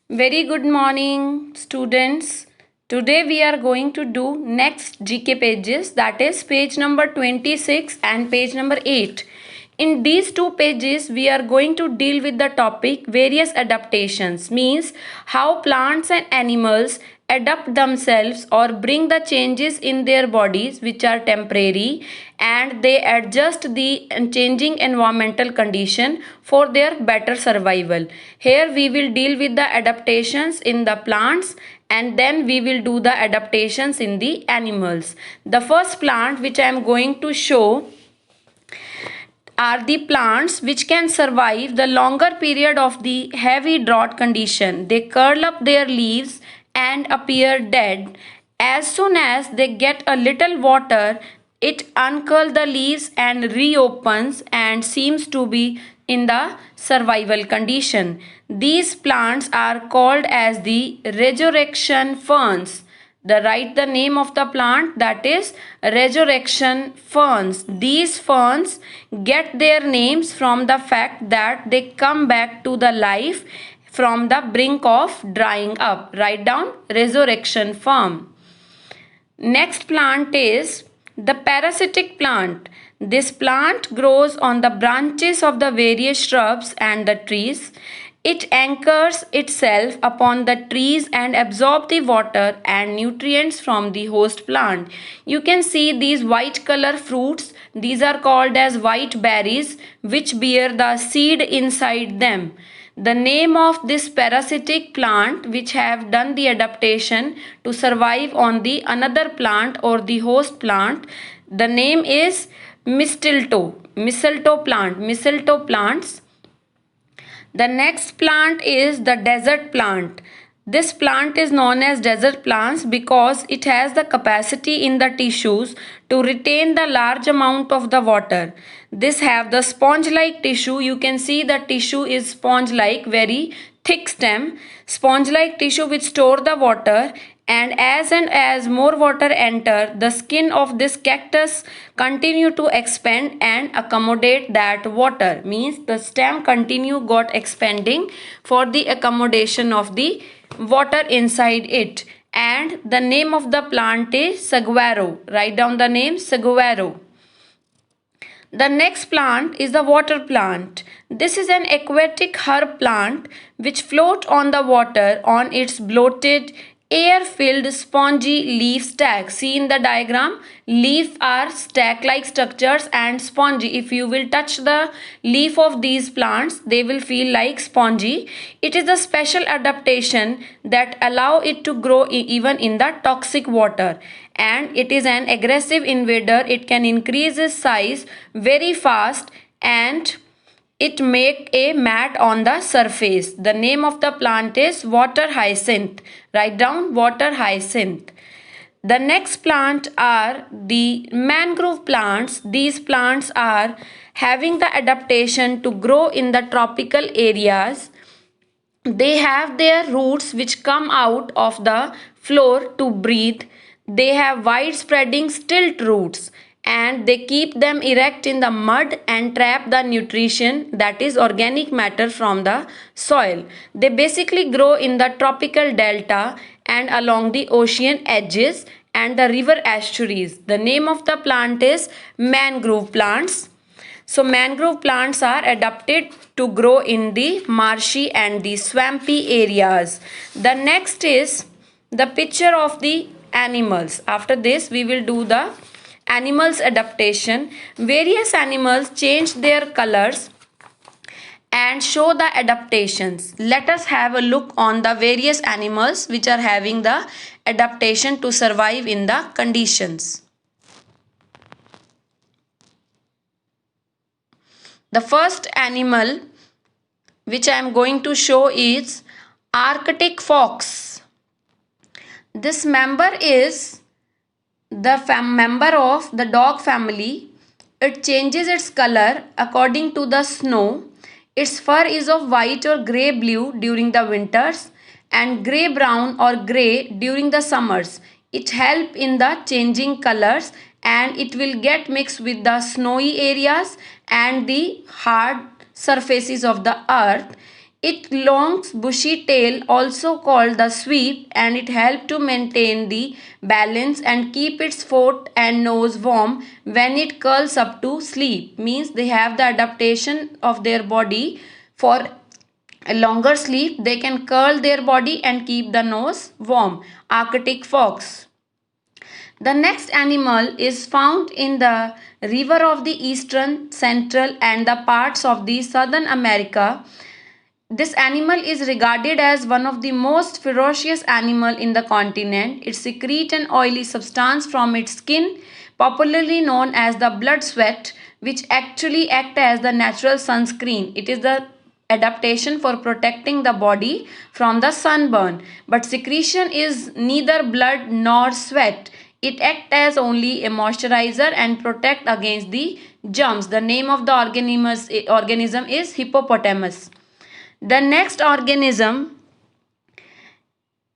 Very good morning, students. Today we are going to do next GK pages, that is page number 26 and page number 8. In these two pages we are going to deal with the topic various adaptations, means how plants and animals adapt themselves or bring the changes in their bodies which are temporary, and they adjust the changing environmental condition for their better survival. Here we will deal with the adaptations in the plants, and then we will do the adaptations in the animals. The first plant which I am going to show are the plants which can survive the longer period of the heavy drought condition. They curl up their leaves and appear dead. As soon as they get a little water, it uncurls the leaves and reopens and seems to be in the survival condition. These plants are called as the resurrection ferns. Write the name of the plant, that is resurrection ferns. These ferns get their names from the fact that they come back to the life from the brink of drying up. Write down resurrection fern. Next plant is the parasitic plant. This plant grows on the branches of the various shrubs and the trees. It anchors itself upon the trees and absorbs the water and nutrients from the host plant. You can see these white color fruits. These are called as white berries, which bear the seed inside them. The name of this parasitic plant which have done the adaptation to survive on the another plant or the host plant, the name is mistletoe plants. The next plant is the desert plant. This plant is known as desert plants because it has the capacity in the tissues to retain the large amount of the water. This have the sponge-like tissue. You can see the tissue is sponge-like, very thick stem, sponge-like tissue which store the water, and as more water enter, the skin of this cactus continue to expand and accommodate that water. Means the stem continue got expanding for the accommodation of the water inside it. And the name of the plant is saguaro. Write down the name saguaro. The next plant is the water plant. This is an aquatic herb plant which floats on the water on its bloated, air-filled, spongy leaf stack. See in the diagram, leaf are stack-like structures and spongy. If you will touch the leaf of these plants, they will feel like spongy. It is a special adaptation that allow it to grow even in the toxic water, and it is an aggressive invader. It can increase its size very fast and it make a mat on the surface. The name of the plant is water hyacinth. Write down water hyacinth. The next plant are the mangrove plants. These plants are having the adaptation to grow in the tropical areas. They have their roots which come out of the floor to breathe. They have wide spreading stilt roots, and they keep them erect in the mud and trap the nutrition, that is organic matter, from the soil. They basically grow in the tropical delta and along the ocean edges and the river estuaries. The name of the plant is mangrove plants. So mangrove plants are adapted to grow in the marshy and the swampy areas. The next is the picture of the animals. After this we will do the animals adaptation. Various animals change their colors and show the adaptations. Let us have a look on the various animals which are having the adaptation to survive in the conditions. The first animal which I am going to show is Arctic fox. This member is the member of the dog family. It changes its color according to the snow. Its fur is of white or grey blue during the winters and grey brown or grey during the summers. It helps in the changing colors, and it will get mixed with the snowy areas and the hard surfaces of the earth. Its long bushy tail, also called the sweep, and it helps to maintain the balance and keep its foot and nose warm when it curls up to sleep. Means they have the adaptation of their body for a longer sleep. They can curl their body and keep the nose warm. Arctic fox. The next animal is found in the river of the eastern, central, and the parts of the southern America. This animal is regarded as one of the most ferocious animal in the continent. It secretes an oily substance from its skin, popularly known as the blood sweat, which actually acts as the natural sunscreen. It is the adaptation for protecting the body from the sunburn. But secretion is neither blood nor sweat. It acts as only a moisturizer and protect against the germs. The name of the organism is hippopotamus. The next organism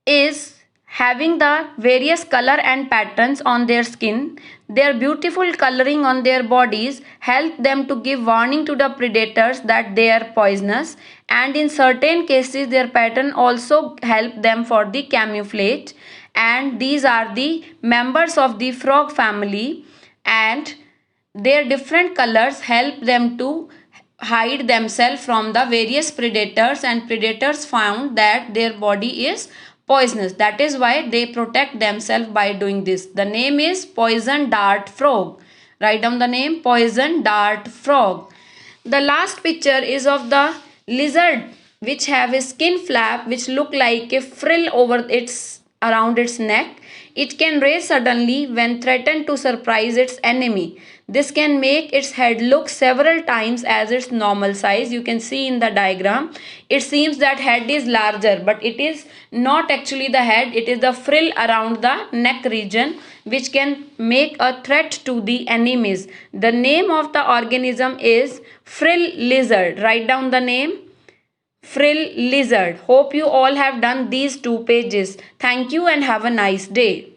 is having the various color and patterns on their skin. Their beautiful coloring on their bodies help them to give warning to the predators that they are poisonous, and in certain cases their pattern also help them for the camouflage. And these are the members of the frog family, and their different colors help them to hide themselves from the various predators, and predators found that their body is poisonous. That is why they protect themselves by doing this. The name is poison dart frog. Write down the name, poison dart frog. The last picture is of the lizard, which have a skin flap which look like a frill over its around its neck. It can raise suddenly when threatened to surprise its enemy. This can make its head look several times as its normal size. You can see in the diagram. It seems that head is larger, but it is not actually the head. It is the frill around the neck region which can make a threat to the enemies. The name of the organism is frill lizard. Write down the name, frill lizard. Hope you all have done these 2 pages. Thank you and have a nice day.